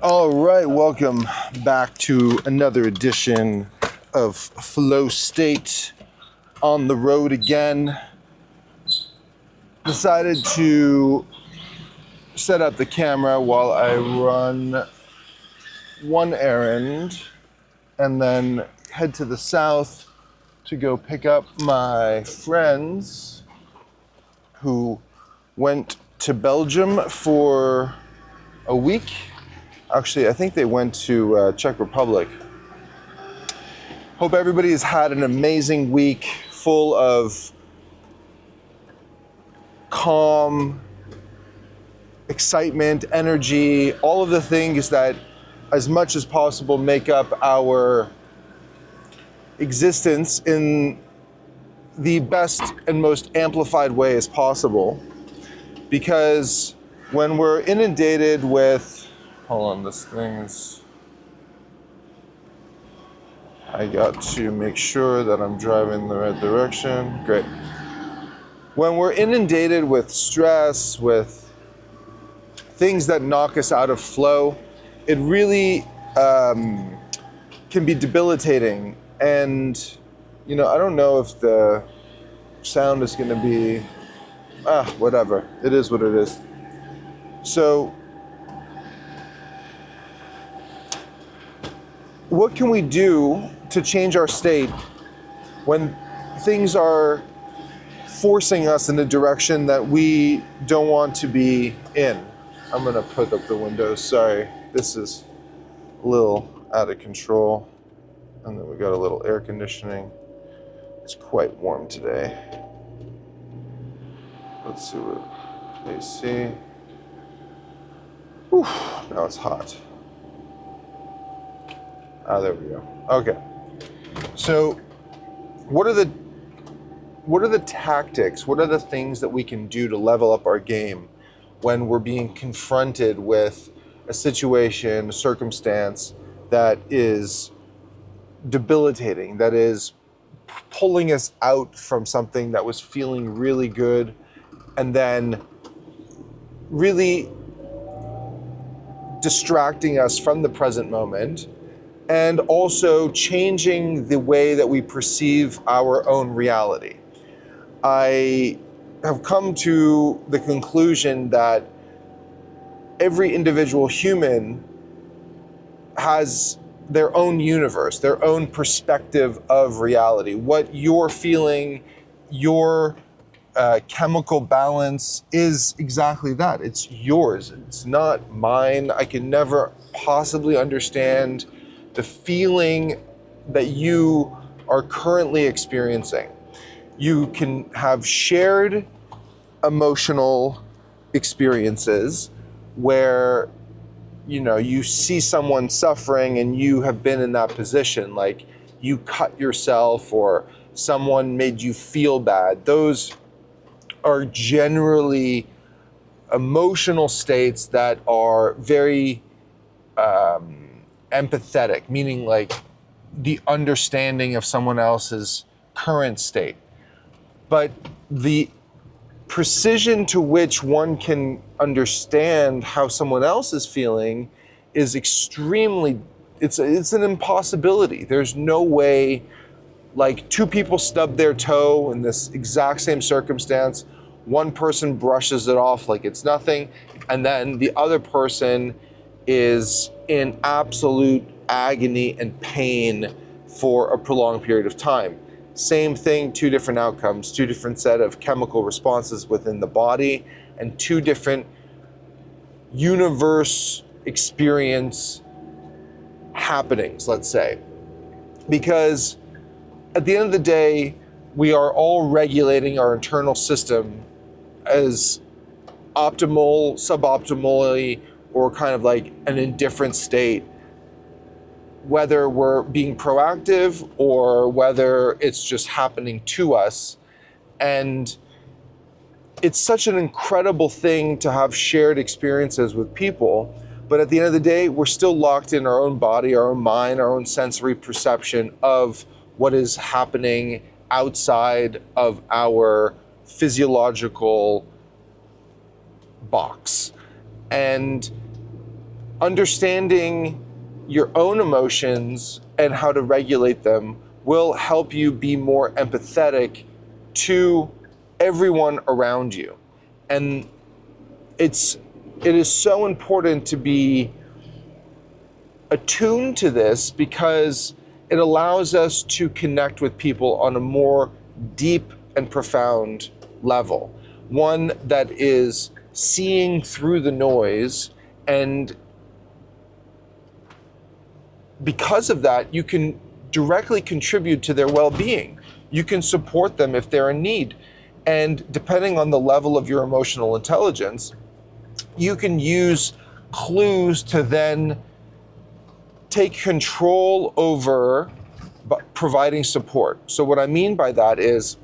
All right, welcome back to another edition of FlowState. On the road again. Decided to set up the camera while I run one errand and then head to the south to go pick up my friends who went to Belgium for a week. Actually, I think they went to Czech Republic. Hope everybody has had an amazing week full of calm, excitement, energy, all of the things that as much as possible make up our existence in the best and most amplified way as possible. Because when we're inundated with, hold on, this thing's, I got to make sure that I'm driving the right direction. Great. When we're inundated with stress, with things that knock us out of flow, it really can be debilitating. And, I don't know if the sound is going to be, whatever. It is what it is. So, what can we do to change our state when things are forcing us in a direction that we don't want to be in? I'm gonna put up the windows, sorry. This is a little out of control. And then we got a little air conditioning. It's quite warm today. Let's see what AC. Whew, now it's hot. There we go. Okay. So what are the tactics? What are the things that we can do to level up our game when we're being confronted with a situation, a circumstance that is debilitating, that is pulling us out from something that was feeling really good and then really distracting us from the present moment, and also changing the way that we perceive our own reality? I have come to the conclusion that every individual human has their own universe, their own perspective of reality. What you're feeling, your chemical balance is exactly that. It's yours. It's not mine. I can never possibly understand the feeling that you are currently experiencing. You can have shared emotional experiences where, you see someone suffering and you have been in that position, like you cut yourself or someone made you feel bad. Those are generally emotional states that are very empathetic, meaning like the understanding of someone else's current state. But the precision to which one can understand how someone else is feeling is extremely, it's an impossibility. There's no way, like two people stub their toe in this exact same circumstance, one person brushes it off like it's nothing, and then the other person is in absolute agony and pain for a prolonged period of time. Same thing, two different outcomes, two different set of chemical responses within the body, and two different universe experience happenings, let's say. Because at the end of the day, we are all regulating our internal system as optimal, suboptimally, or kind of like an indifferent state, whether we're being proactive or whether it's just happening to us. And it's such an incredible thing to have shared experiences with people, but at the end of the day, we're still locked in our own body, our own mind, our own sensory perception of what is happening outside of our physiological box. And understanding your own emotions and how to regulate them will help you be more empathetic to everyone around you. And it is so important to be attuned to this because it allows us to connect with people on a more deep and profound level. One that is seeing through the noise, and because of that, you can directly contribute to their well-being. You can support them if they're in need. And depending on the level of your emotional intelligence, you can use clues to then take control over providing support. So what I mean by that is,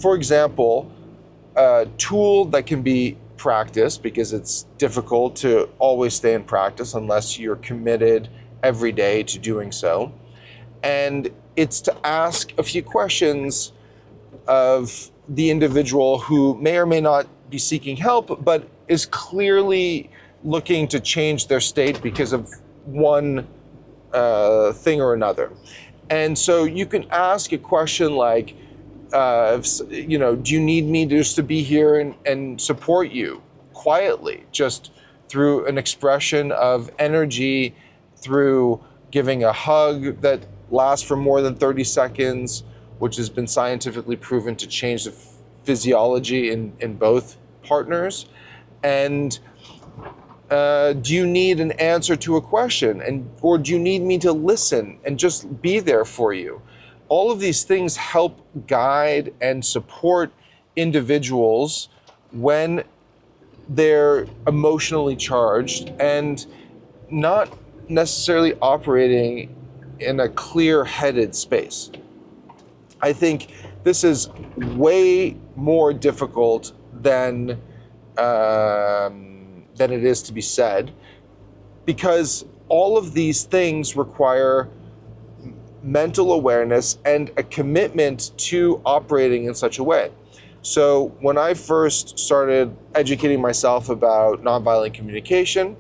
for example, a tool that can be practiced, because it's difficult to always stay in practice unless you're committed every day to doing so. And it's to ask a few questions of the individual who may or may not be seeking help, but is clearly looking to change their state because of one thing or another. And so you can ask a question like, do you need me just to be here and support you quietly, just through an expression of energy, through giving a hug that lasts for more than 30 seconds, which has been scientifically proven to change the physiology in both partners. And do you need an answer to a question? Or do you need me to listen and just be there for you? All of these things help guide and support individuals when they're emotionally charged and not necessarily operating in a clear-headed space. I think this is way more difficult than it is to be said, because all of these things require mental awareness and a commitment to operating in such a way. So when I first started educating myself about nonviolent communication,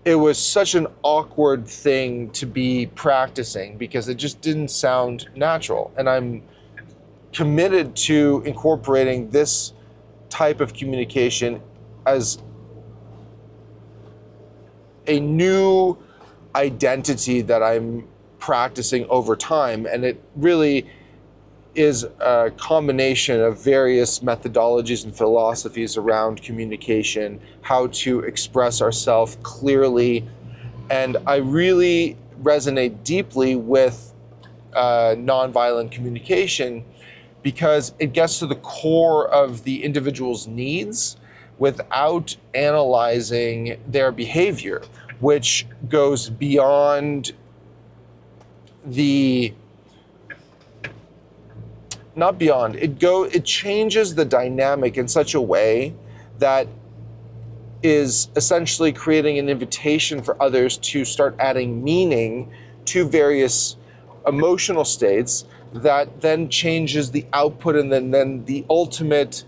it was such an awkward thing to be practicing because it just didn't sound natural. And I'm committed to incorporating this type of communication as a new identity that I'm practicing over time. And it really is a combination of various methodologies and philosophies around communication, how to express ourselves clearly. And I really resonate deeply with nonviolent communication because it gets to the core of the individual's needs without analyzing their behavior, which goes beyond it changes the dynamic in such a way that is essentially creating an invitation for others to start adding meaning to various emotional states that then changes the output and then the ultimate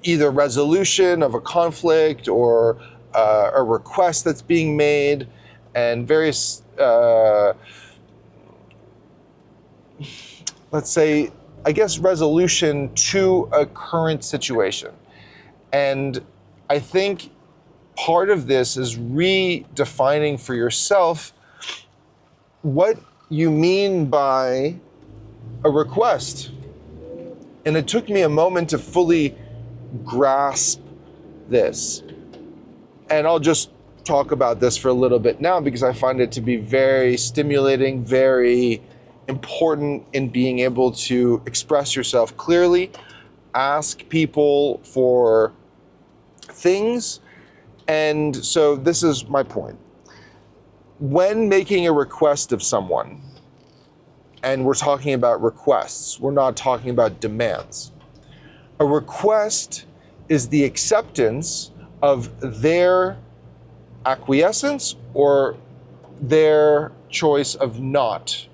either resolution of a conflict or a request that's being made, and various let's say, I guess, resolution to a current situation. And I think part of this is redefining for yourself what you mean by a request. And it took me a moment to fully grasp this. And I'll just talk about this for a little bit now because I find it to be very stimulating, very important in being able to express yourself clearly, ask people for things. And so this is my point. When making a request of someone, and we're talking about requests, we're not talking about demands. A request is the acceptance of their acquiescence or their choice of not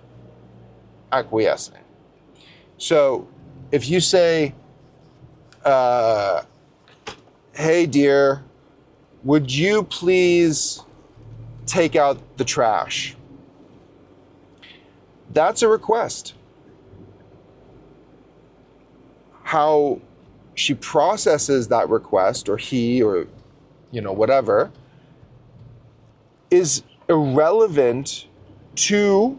acquiescing. So if you say, hey dear, would you please take out the trash? That's a request. How she processes that request, or he, or whatever, is irrelevant to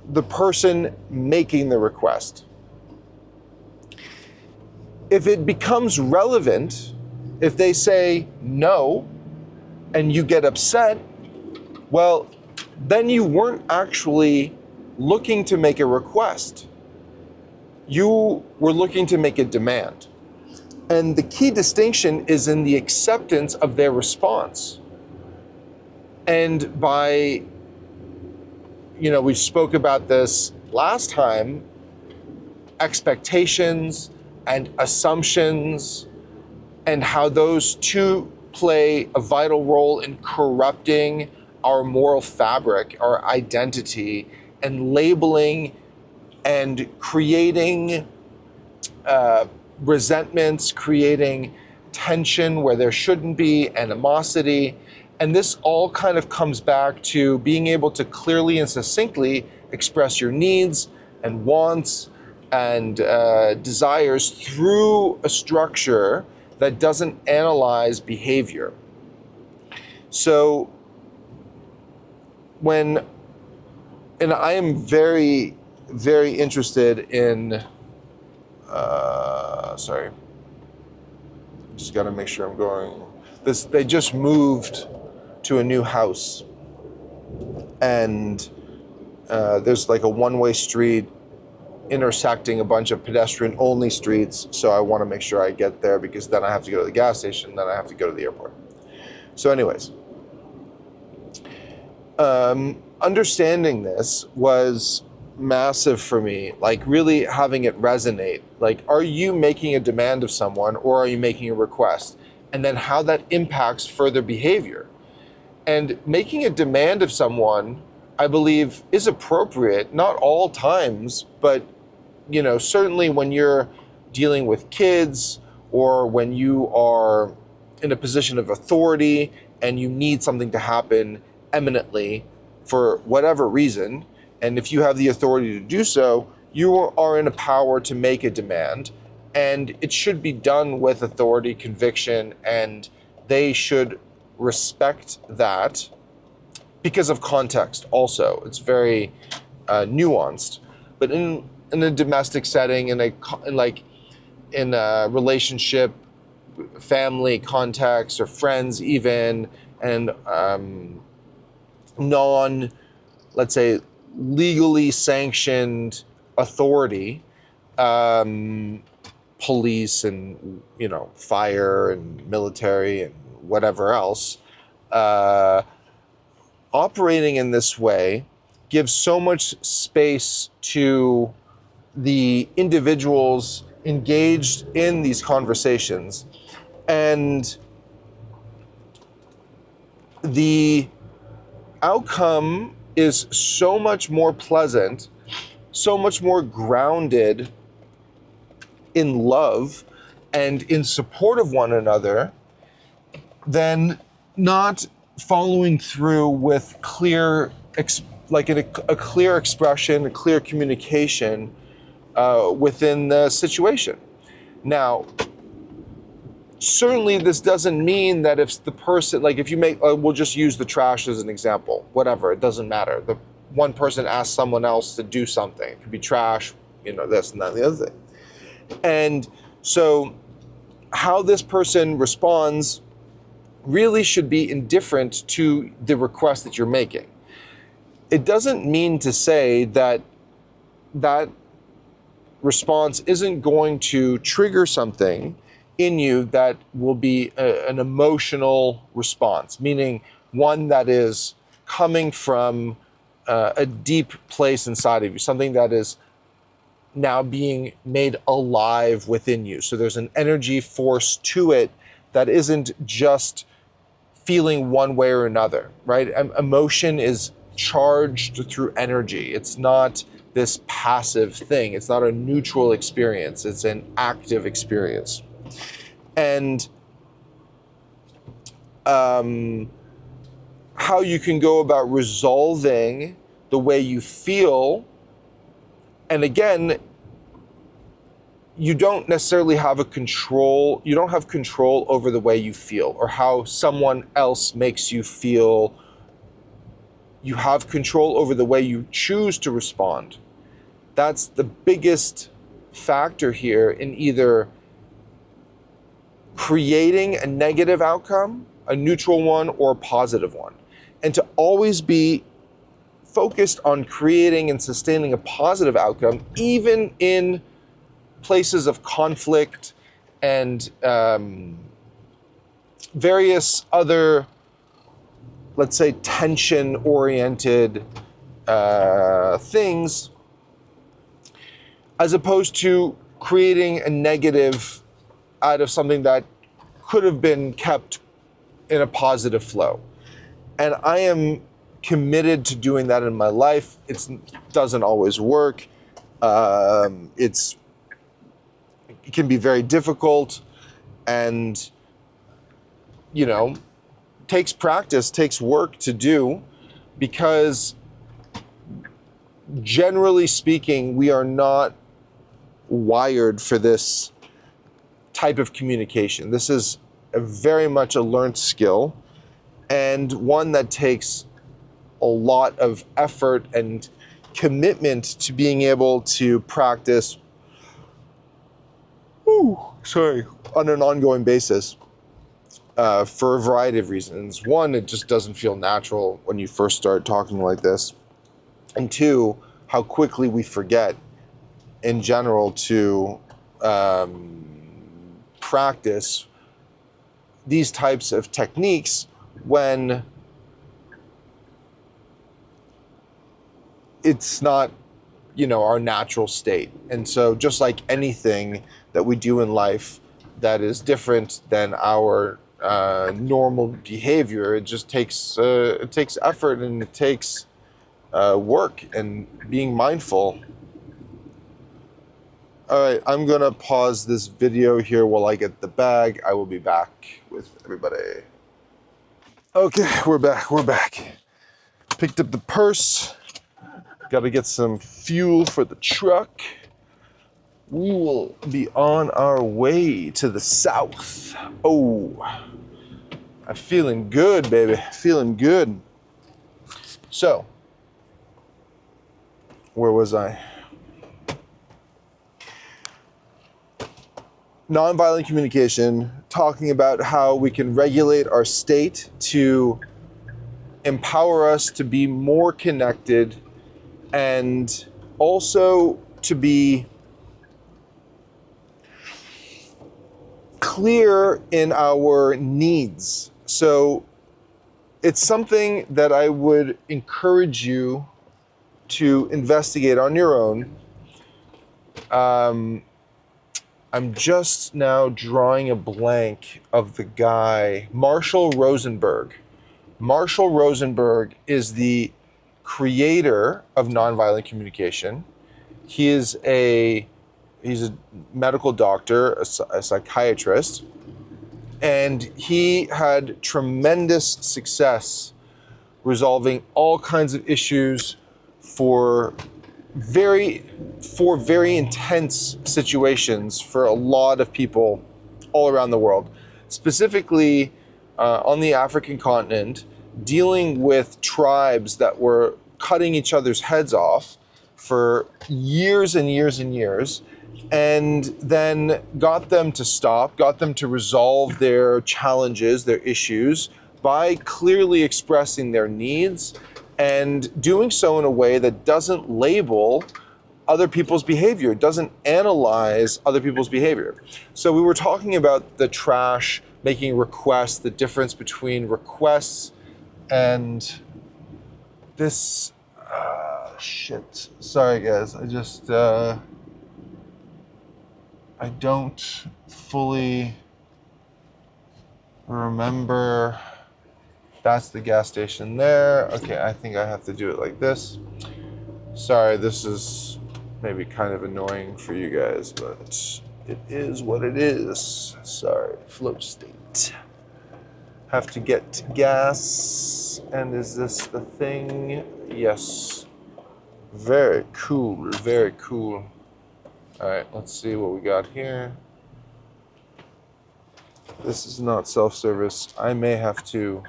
the person making the request. If it becomes relevant, if they say no and you get upset, well, then you weren't actually looking to make a request. You were looking to make a demand. And the key distinction is in the acceptance of their response. And by, we spoke about this last time, expectations and assumptions, and how those two play a vital role in corrupting our moral fabric, our identity, and labeling and creating resentments, creating tension where there shouldn't be, animosity. And this all kind of comes back to being able to clearly and succinctly express your needs and wants and desires through a structure that doesn't analyze behavior. So and I am very, very interested in, sorry, just gotta make sure I'm going, they just moved to a new house, and there's like a one-way street intersecting a bunch of pedestrian-only streets, so I want to make sure I get there, because then I have to go to the gas station, then I have to go to the airport. So anyways, understanding this was massive for me, like really having it resonate. Like, are you making a demand of someone, or are you making a request? And then how that impacts further behavior. And making a demand of someone, I believe, is appropriate, not all times, but certainly when you're dealing with kids, or when you are in a position of authority and you need something to happen eminently for whatever reason, and if you have the authority to do so, you are in a power to make a demand, and it should be done with authority, conviction, and they should respect that because of context also. It's very nuanced. But in a domestic setting, in a relationship, family context, or friends even, and let's say, legally sanctioned authority, police and fire and military and whatever else, operating in this way gives so much space to the individuals engaged in these conversations, and the outcome is so much more pleasant, so much more grounded in love and in support of one another, than not following through with a clear expression, a clear communication within the situation. Now, certainly this doesn't mean that if the person, like if you make, we'll just use the trash as an example, whatever, it doesn't matter. The one person asks someone else to do something. It could be trash, this and that and the other thing. And so how this person responds really should be indifferent to the request that you're making. It doesn't mean to say that that response isn't going to trigger something in you that will be an emotional response, meaning one that is coming from a deep place inside of you, something that is now being made alive within you. So there's an energy force to it that isn't just feeling one way or another, right? Emotion is charged through energy. It's not this passive thing. It's not a neutral experience. It's an active experience. and how you can go about resolving the way you feel. And again, you don't necessarily have you don't have control over the way you feel or how someone else makes you feel. You have control over the way you choose to respond. That's the biggest factor here in either creating a negative outcome, a neutral one, or a positive one. And to always be focused on creating and sustaining a positive outcome, even in places of conflict and various other, let's say, tension-oriented things, as opposed to creating a negative out of something that could have been kept in a positive flow. And I am committed to doing that in my life. It doesn't always work. It can be very difficult, and takes practice, takes work to do, because generally speaking, we are not wired for this type of communication. This is very much a learned skill, and one that takes a lot of effort and commitment to being able to practice on an ongoing basis for a variety of reasons. One, it just doesn't feel natural when you first start talking like this. And two, how quickly we forget in general to practice these types of techniques when it's not, our natural state. And so just like anything that we do in life that is different than our normal behavior, it just takes effort, and it takes work and being mindful. All right, I'm gonna pause this video here while I get the bag. I will be back with everybody. Okay, we're back. Picked up the purse. Got to get some fuel for the truck. We will be on our way to the south. Oh, I'm feeling good, baby. Feeling good. So, where was I? Nonviolent communication, talking about how we can regulate our state to empower us to be more connected, and also to be clear in our needs. So it's something that I would encourage you to investigate on your own. I'm just now drawing a blank of the guy, Marshall Rosenberg. Marshall Rosenberg is the creator of nonviolent communication. He's a medical doctor, a psychiatrist, and he had tremendous success resolving all kinds of issues for very intense situations for a lot of people all around the world, specifically on the African continent, dealing with tribes that were cutting each other's heads off for years and years and years, and then got them to stop, got them to resolve their challenges, their issues, by clearly expressing their needs and doing so in a way that doesn't label other people's behavior, doesn't analyze other people's behavior. So we were talking about the trash, making requests, the difference between requests and this, shit. Sorry guys, I just, I don't fully remember. That's the gas station there. Okay, I think I have to do it like this. Sorry, this is maybe kind of annoying for you guys, but It is what it is. Sorry, FlowState. Have to get gas. And is this the thing? Yes. Very cool, very cool. All right, let's see what we got here. This is not self-service. I may have to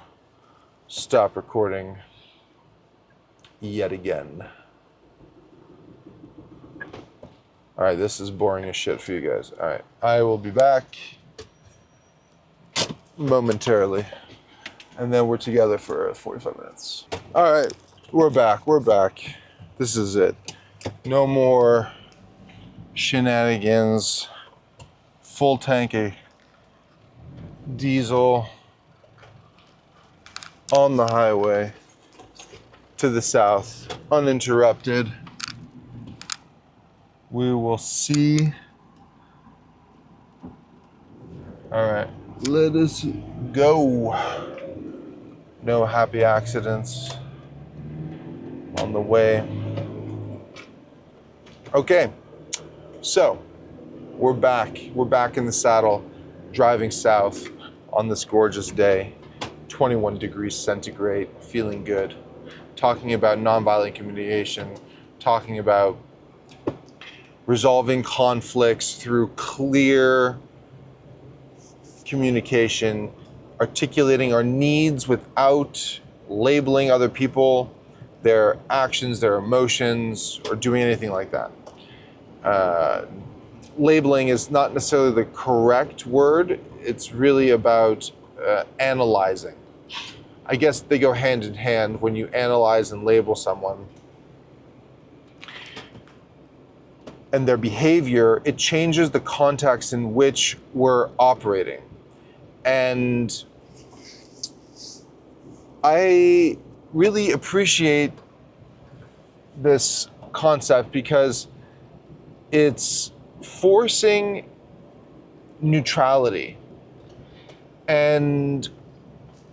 stop recording yet again. All right, this is boring as shit for you guys. All right, I will be back momentarily, and then we're together for 45 minutes. All right, we're back. This is it. No more shenanigans. Full tank of diesel on the highway to the south, uninterrupted. We will see. All right, let us go. No happy accidents on the way. Okay, so we're back. We're back in the saddle, driving south on this gorgeous day, 21 degrees centigrade, feeling good, talking about nonviolent communication, talking about resolving conflicts through clear communication, articulating our needs without labeling other people, their actions, their emotions, or doing anything like that. Labeling is not necessarily the correct word. It's really about analyzing. I guess they go hand in hand. When you analyze and label someone and their behavior, it changes the context in which we're operating. And I really appreciate this concept because it's forcing neutrality. And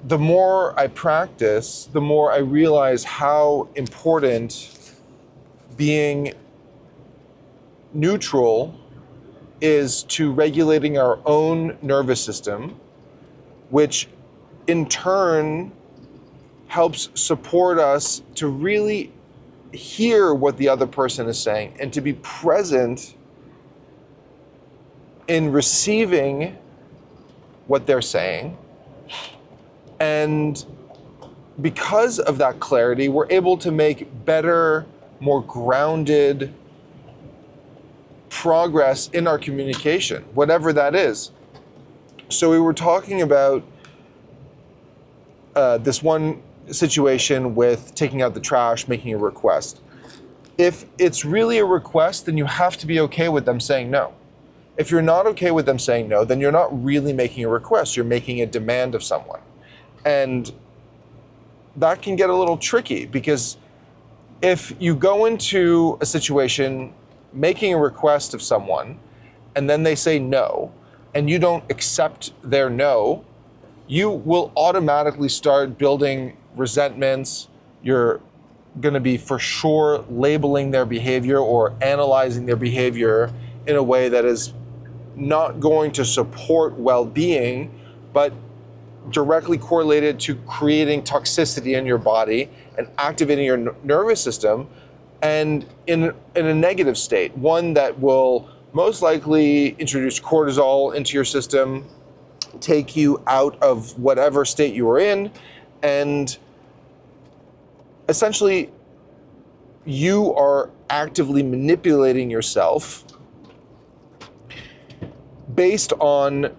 the more I practice, the more I realize how important being neutral is to regulating our own nervous system, which in turn helps support us to really hear what the other person is saying and to be present in receiving what they're saying. And because of that clarity, we're able to make better, more grounded progress in our communication, whatever that is. So we were talking about this one situation with taking out the trash, making a request. If it's really a request, then you have to be okay with them saying no. If you're not okay with them saying no, then you're not really making a request, you're making a demand of someone. And that can get a little tricky because if you go into a situation making a request of someone and then they say no, and you don't accept their no, you will automatically start building resentments. You're going to be for sure labeling their behavior or analyzing their behavior in a way that is not going to support well-being, but directly correlated to creating toxicity in your body and activating your nervous system, and in a negative state, one that will most likely introduce cortisol into your system, take you out of whatever state you are in, and essentially you are actively manipulating yourself based on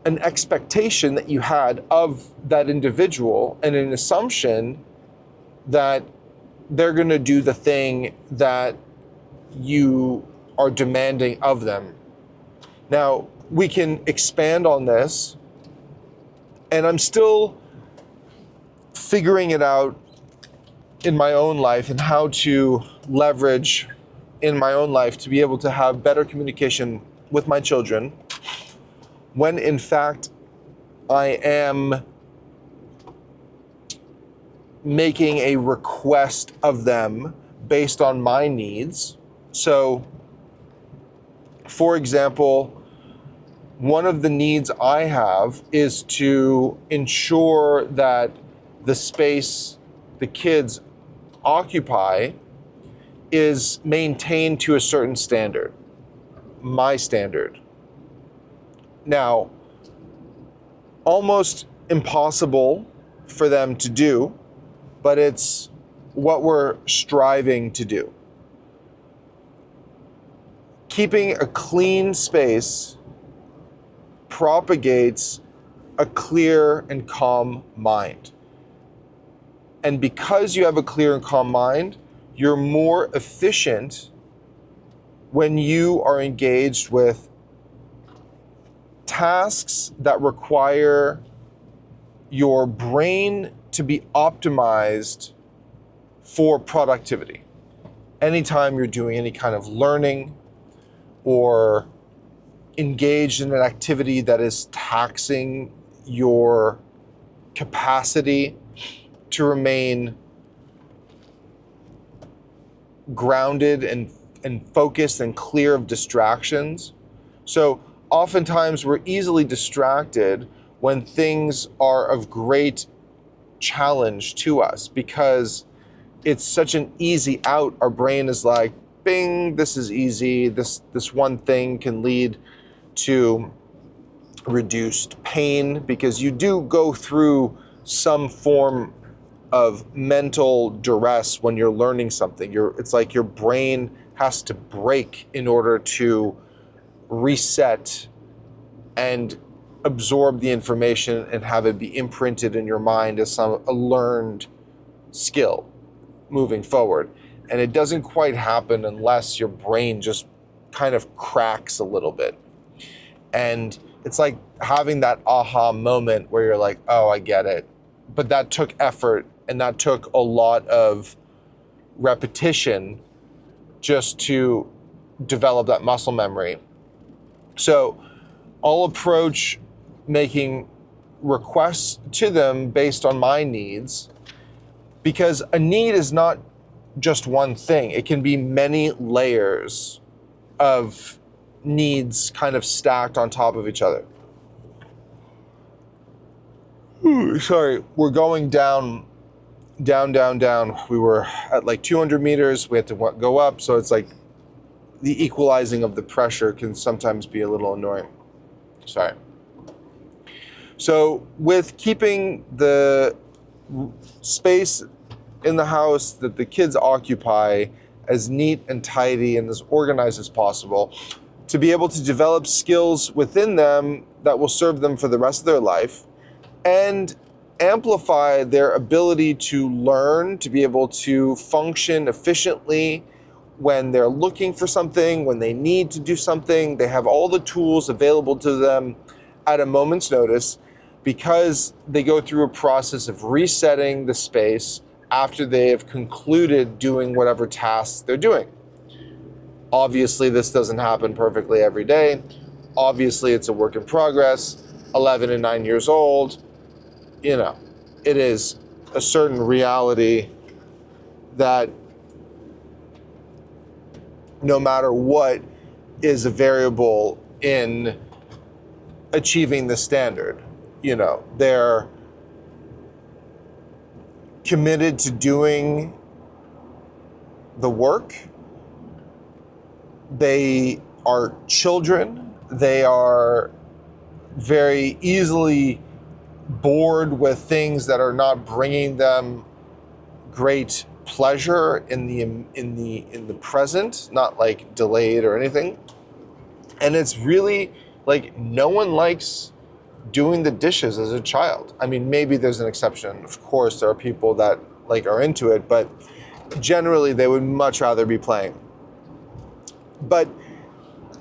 an expectation that you had of that individual and an assumption that they're going to do the thing that you are demanding of them. Now, we can expand on this, and I'm still figuring it out in my own life and how to leverage in my own life to be able to have better communication with my children when in fact I am making a request of them based on my needs. So For example, one of the needs I have is to ensure that the space the kids occupy is maintained to a certain standard, my standard. Now, almost impossible for them to do, but it's what we're striving to do. Keeping a clean space propagates a clear and calm mind. And because you have a clear and calm mind, you're more efficient when you are engaged with tasks that require your brain to be optimized for productivity. Anytime you're doing any kind of learning or engaged in an activity that is taxing your capacity to remain grounded and focused and clear of distractions. So oftentimes we're easily distracted when things are of great challenge to us because it's such an easy out. Our brain is like, bing, this is easy. This one thing can lead to reduced pain because you do go through some form of mental duress when you're learning something. It's like your brain has to break in order to reset and absorb the information and have it be imprinted in your mind as a learned skill moving forward. And it doesn't quite happen unless your brain just kind of cracks a little bit. And it's like having that aha moment where you're like, oh, I get it. But that took effort and that took a lot of repetition just to develop that muscle memory. So I'll approach making requests to them based on my needs, because a need is not just one thing. It can be many layers of needs kind of stacked on top of each other. Sorry, we're going down. We were at like 200 meters. We had to go up. So it's like the equalizing of the pressure can sometimes be a little annoying. Sorry. So with keeping the space in the house that the kids occupy as neat and tidy and as organized as possible, to be able to develop skills within them that will serve them for the rest of their life and amplify their ability to learn, to be able to function efficiently when they're looking for something, when they need to do something. They have all the tools available to them at a moment's notice because they go through a process of resetting the space after they have concluded doing whatever tasks they're doing. Obviously, this doesn't happen perfectly every day. Obviously, it's a work in progress. 11 and 9 years old, it is a certain reality that no matter what is a variable in achieving the standard. They're committed to doing the work. They are children. They are very easily bored with things that are not bringing them great pleasure in the present, not like delayed or anything. And it's really like no one likes doing the dishes as a child. I mean, maybe there's an exception. Of course, there are people that are into it, but generally they would much rather be playing. But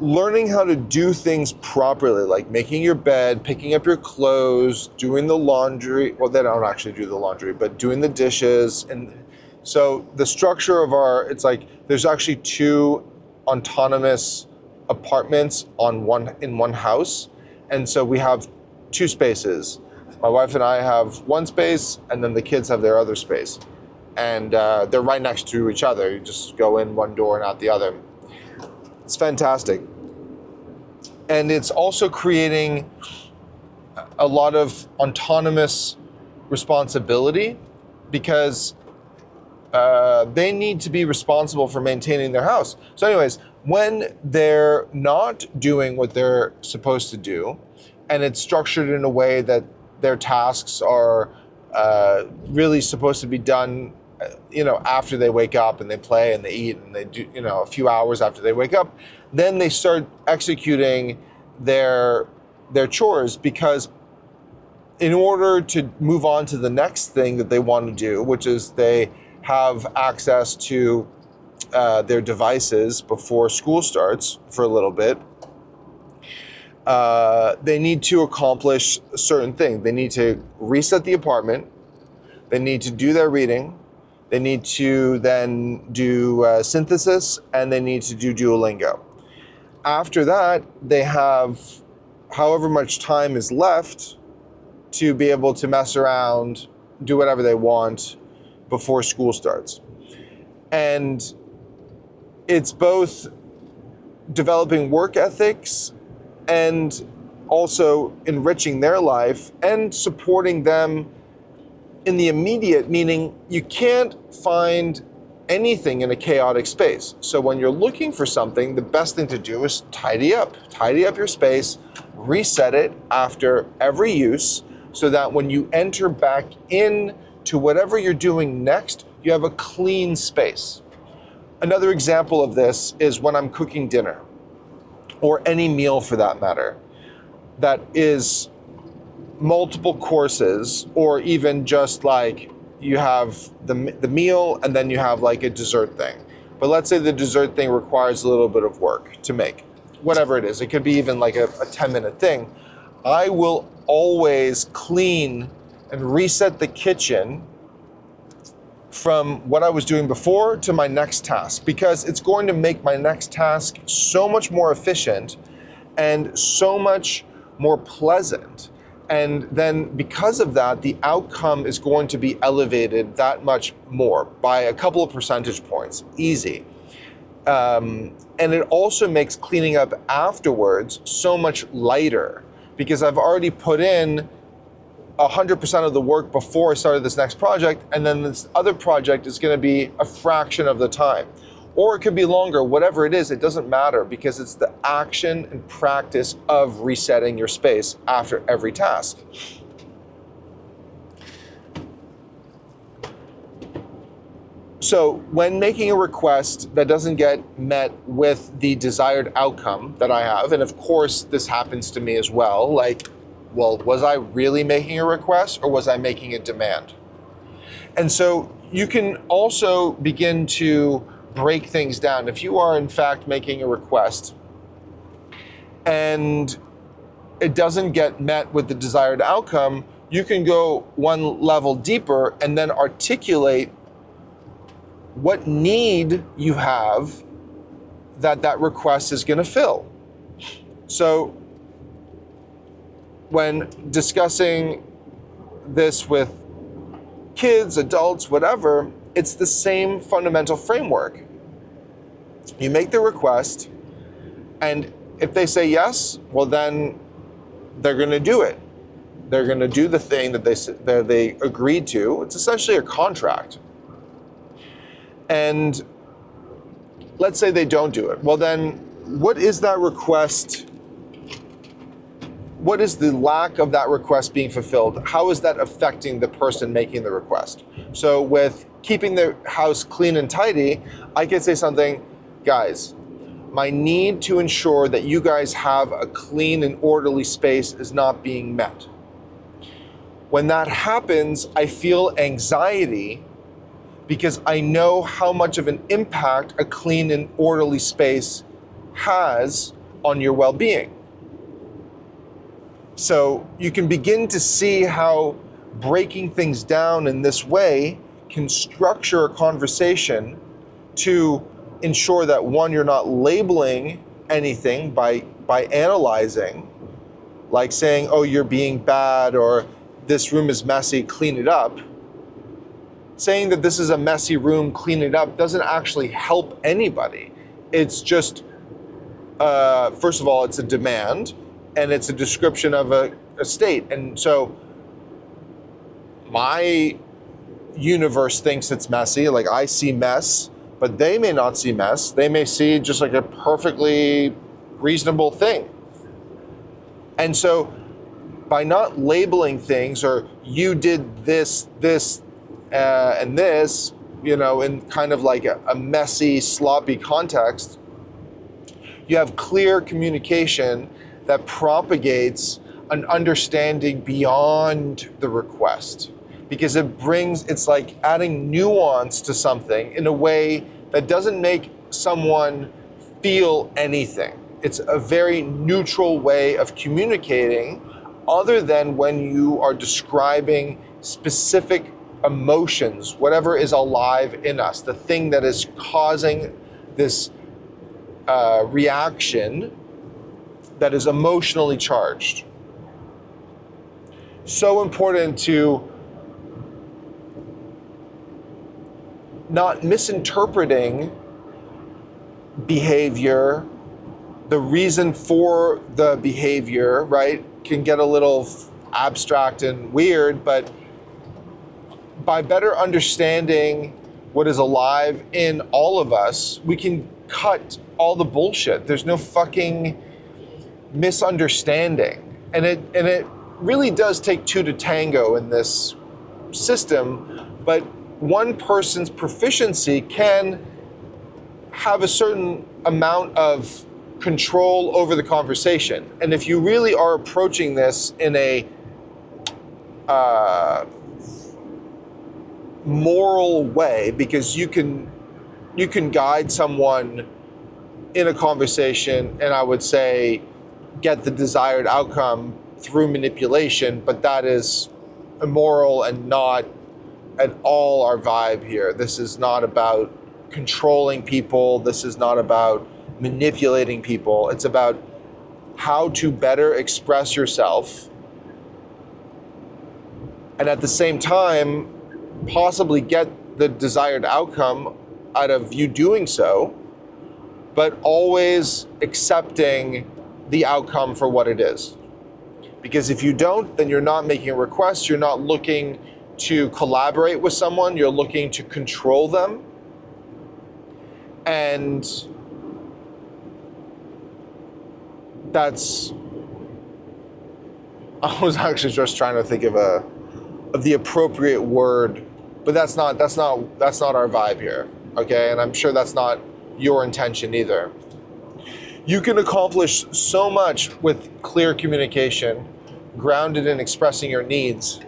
learning how to do things properly, like making your bed, picking up your clothes, doing the laundry. Well, they don't actually do the laundry, but doing the dishes. And so the structure of it's like there's actually 2 autonomous apartments in one house. And so we have 2 spaces. My wife and I have one space, and then the kids have their other space. And they're right next to each other. You just go in one door and out the other. It's fantastic. And it's also creating a lot of autonomous responsibility because they need to be responsible for maintaining their house. So anyways, when they're not doing what they're supposed to do, and it's structured in a way that their tasks are really supposed to be done, after they wake up and they play and they eat and they do, a few hours after they wake up, then they start executing their chores, because in order to move on to the next thing that they want to do, which is they have access to their devices before school starts for a little bit, they need to accomplish a certain thing. They need to reset the apartment. They need to do their reading. They need to then do synthesis, and they need to do Duolingo. After that, they have however much time is left to be able to mess around, do whatever they want before school starts. And it's both developing work ethics and also enriching their life and supporting them in the immediate, meaning you can't find anything in a chaotic space. So when you're looking for something, the best thing to do is tidy up your space, reset it after every use, so that when you enter back in to whatever you're doing next, you have a clean space. Another example of this is when I'm cooking dinner, or any meal for that matter, that is multiple courses, or even just like you have the meal and then you have like a dessert thing. But let's say the dessert thing requires a little bit of work to make, whatever it is. It could be even like a 10-minute thing. I will always clean and reset the kitchen from what I was doing before to my next task, because it's going to make my next task so much more efficient and so much more pleasant. And then because of that, the outcome is going to be elevated that much more by a couple of percentage points, easy. And it also makes cleaning up afterwards so much lighter, because I've already put in 100% of the work before I started this next project, and then this other project is going to be a fraction of the time. Or it could be longer, whatever it is, it doesn't matter, because it's the action and practice of resetting your space after every task. So when making a request that doesn't get met with the desired outcome that I have, and of course this happens to me as well, like, well, was I really making a request or was I making a demand? And so you can also begin to break things down. If you are in fact making a request and it doesn't get met with the desired outcome, you can go one level deeper and then articulate what need you have that request is going to fill. So when discussing this with kids, adults, whatever, it's the same fundamental framework. You make the request, and if they say yes, well then they're going to do it. They're going to do the thing that they agreed to. It's essentially a contract. And let's say they don't do it. Well then, what is that request? What is the lack of that request being fulfilled? How is that affecting the person making the request? So with keeping the house clean and tidy, I could say something, guys, my need to ensure that you guys have a clean and orderly space is not being met. When that happens, I feel anxiety because I know how much of an impact a clean and orderly space has on your well-being. So you can begin to see how breaking things down in this way can structure a conversation to ensure that, one, you're not labeling anything by analyzing, like saying, oh, you're being bad, or this room is messy, clean it up. Saying that this is a messy room, clean it up, doesn't actually help anybody. It's just first of all, it's a demand, and it's a description of a state. And so my universe thinks it's messy. Like, I see mess, but they may not see mess. They may see just like a perfectly reasonable thing. And so by not labeling things, or you did this, and this, in kind of like a messy, sloppy context, you have clear communication that propagates an understanding beyond the request, because it's like adding nuance to something in a way that doesn't make someone feel anything. It's a very neutral way of communicating, other than when you are describing specific emotions, whatever is alive in us, the thing that is causing this reaction that is emotionally charged. So important to not misinterpreting behavior, the reason for the behavior, right, can get a little abstract and weird, but by better understanding what is alive in all of us, we can cut all the bullshit. There's no fucking misunderstanding. And it really does take two to tango in this system, but one person's proficiency can have a certain amount of control over the conversation. And if you really are approaching this in a moral way, because you can guide someone in a conversation, and I would say get the desired outcome through manipulation, but that is immoral and not at all our vibe here. This is not about controlling people. This is not about manipulating people. It's about how to better express yourself, and at the same time possibly get the desired outcome out of you doing so, but always accepting the outcome for what it is. Because if you don't, then you're not making a request, you're not looking to collaborate with someone, you're looking to control them. And that's, I was actually just trying to think of the appropriate word, but that's not our vibe here, okay? And I'm sure that's not your intention either. You can accomplish so much with clear communication, grounded in expressing your needs,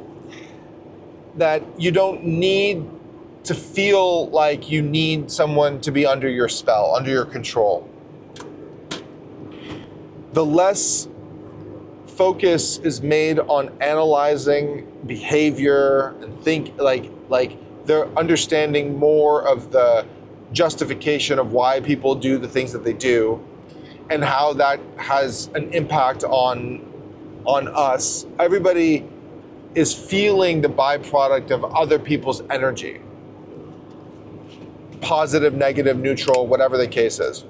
that you don't need to feel like you need someone to be under your spell, under your control. The less focus is made on analyzing behavior and think like they're understanding more of the justification of why people do the things that they do, and how that has an impact on us. Everybody is feeling the byproduct of other people's energy. Positive, negative, neutral, whatever the case is.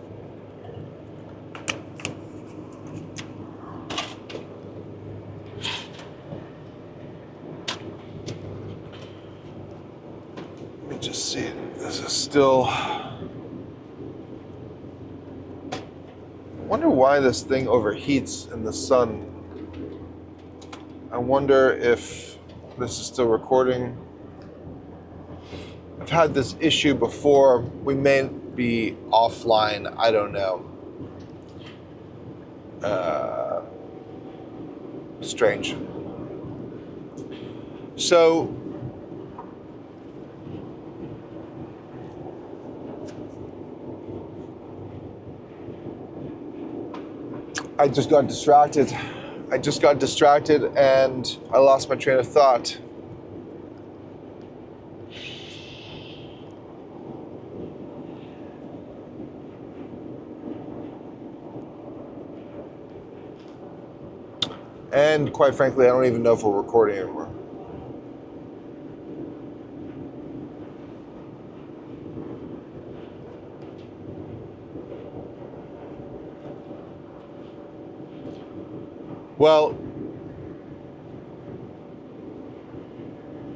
Let me just see. This is still... I wonder why this thing overheats in the sun. I wonder if this is still recording. I've had this issue before. We may be offline. I don't know. Strange. So, I just got distracted and I lost my train of thought. And quite frankly, I don't even know if we're recording anymore. Well,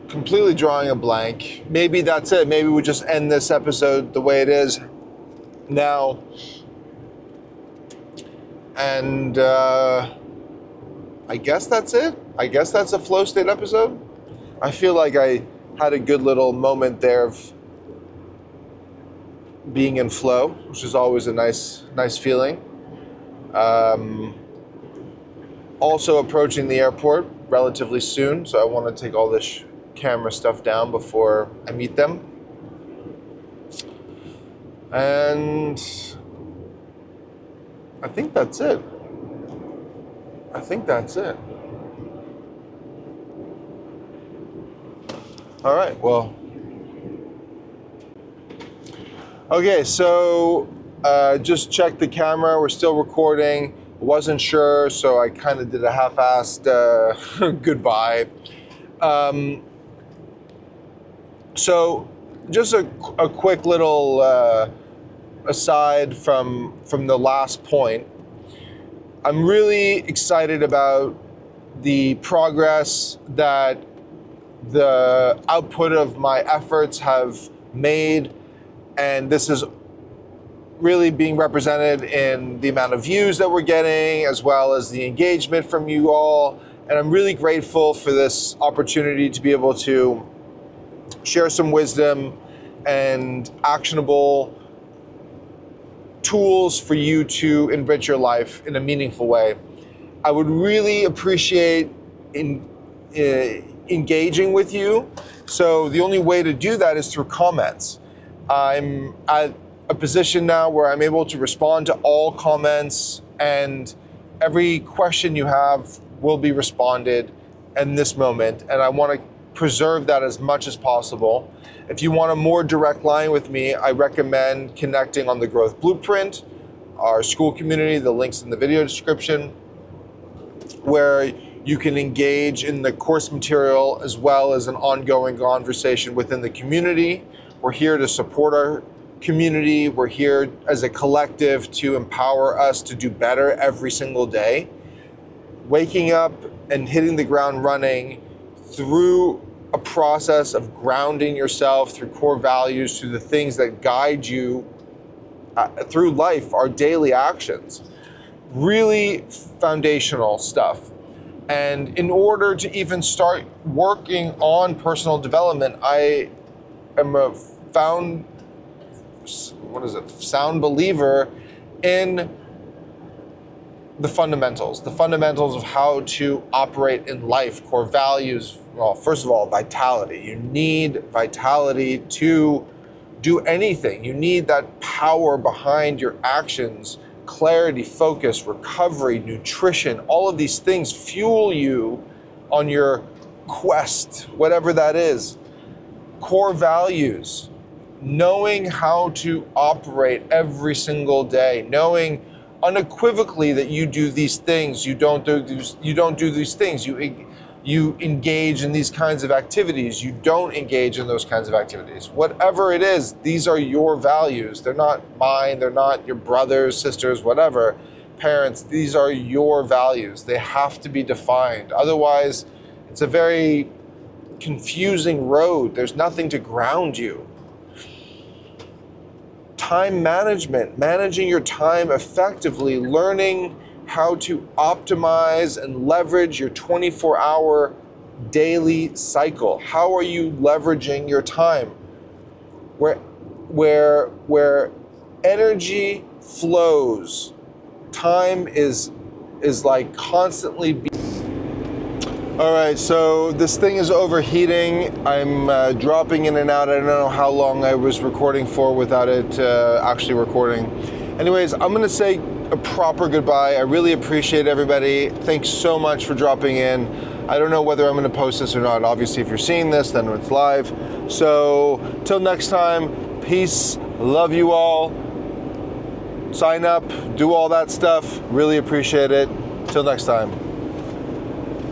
completely drawing a blank. Maybe that's it. Maybe we just end this episode the way it is now. And I guess that's it. I guess that's a flow state episode. I feel like I had a good little moment there of being in flow, which is always a nice feeling. Also approaching the airport relatively soon, so I want to take all this camera stuff down before I meet them. And I think that's it. All right, well. Okay, so just checked the camera. We're still recording. Wasn't sure, so I kind of did a half-assed goodbye. So just a quick little aside from the last point. I'm really excited about the progress that the output of my efforts have made, and this is really being represented in the amount of views that we're getting, as well as the engagement from you all. And I'm really grateful for this opportunity to be able to share some wisdom and actionable tools for you to enrich your life in a meaningful way. I would really appreciate engaging with you. So the only way to do that is through comments. I'm at a position now where I'm able to respond to all comments, and every question you have will be responded in this moment. And I want to preserve that as much as possible. If you want a more direct line with me, I recommend connecting on the Growth Blueprint, our school community, the link's in the video description, where you can engage in the course material as well as an ongoing conversation within the community. We're here to support our community. We're here as a collective to empower us to do better every single day. Waking up and hitting the ground running through a process of grounding yourself through core values, through the things that guide you through life, our daily actions. Really foundational stuff. And in order to even start working on personal development, I am a sound believer in the fundamentals of how to operate in life, core values. Well, first of all, vitality. You need vitality to do anything. You need that power behind your actions, clarity, focus, recovery, nutrition. All of these things fuel you on your quest, whatever that is. Core values, knowing how to operate every single day, knowing unequivocally that you do these things, you don't do these things, you engage in these kinds of activities, you don't engage in those kinds of activities. Whatever it is, these are your values. They're not mine, they're not your brothers, sisters, whatever, parents. These are your values. They have to be defined. Otherwise, it's a very confusing road. There's nothing to ground you. Time management, managing your time effectively, learning how to optimize and leverage your 24-hour daily cycle. How are you leveraging your time? Where energy flows, time is like constantly being. All right, so this thing is overheating. I'm dropping in and out. I don't know how long I was recording for without it actually recording. Anyways, I'm gonna say a proper goodbye. I really appreciate everybody. Thanks so much for dropping in. I don't know whether I'm gonna post this or not. Obviously, if you're seeing this, then it's live. So till next time, peace, love you all. Sign up, do all that stuff. Really appreciate it. Till next time.